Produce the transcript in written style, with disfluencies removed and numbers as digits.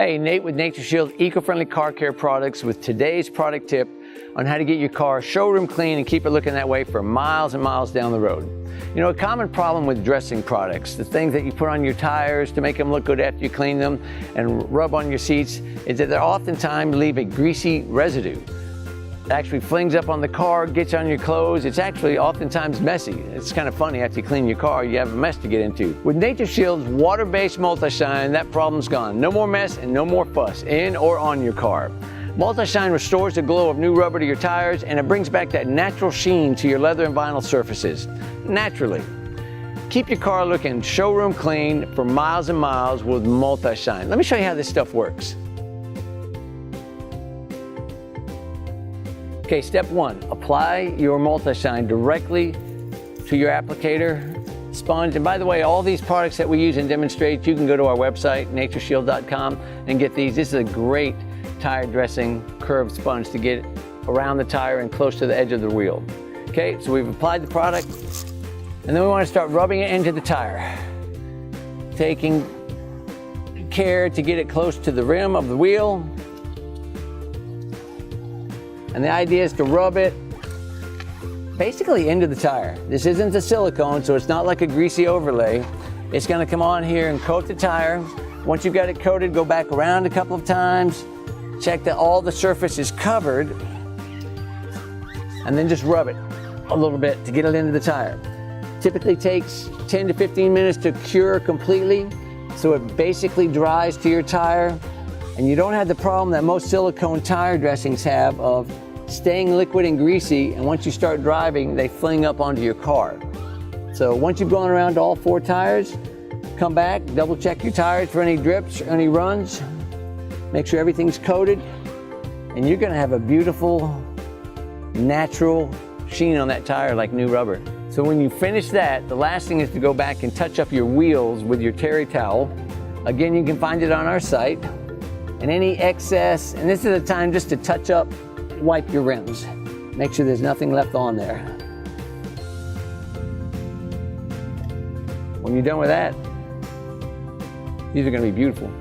Hey, Nate with NatureShield Eco-Friendly Car Care Products with today's product tip on how to get your car showroom clean and keep it looking that way for miles and miles down the road. You know, a common problem with dressing products, the things that you put on your tires to make them look good after you clean them and rub on your seats, is that they oftentimes leave a greasy residue. It actually flings up on the car, gets on your clothes. It's actually oftentimes messy. It's kind of funny, after you clean your car, you have a mess to get into. With NatureShield's water-based multi-shine, that problem's gone. No more mess and no more fuss in or on your car. Multi-shine restores the glow of new rubber to your tires, and it brings back that natural sheen to your leather and vinyl surfaces, naturally. Keep your car looking showroom clean for miles and miles with multi-shine. Let me show you how this stuff works. Okay, step one, apply your multi-shine directly to your applicator sponge. And by the way, all these products that we use and demonstrate, you can go to our website, natureshield.com, and get these. This is a great tire dressing curved sponge to get around the tire and close to the edge of the wheel. Okay, so we've applied the product, and then we want to start rubbing it into the tire. Taking care to get it close to the rim of the wheel. And the idea is to rub it basically into the tire. This isn't a silicone, so it's not like a greasy overlay. It's gonna come on here and coat the tire. Once you've got it coated, go back around a couple of times, check that all the surface is covered, and then just rub it a little bit to get it into the tire. Typically takes 10 to 15 minutes to cure completely, so it basically dries to your tire, and you don't have the problem that most silicone tire dressings have of staying liquid and greasy, and once you start driving, they fling up onto your car. So once you've gone around all 4 tires, come back, double check your tires for any drips or any runs, make sure everything's coated, and you're gonna have a beautiful, natural sheen on that tire like new rubber. So when you finish that, the last thing is to go back and touch up your wheels with your terry towel. Again, you can find it on our site. And any excess, and this is a time just to touch up, wipe your rims. Make sure there's nothing left on there. When you're done with that, these are gonna be beautiful.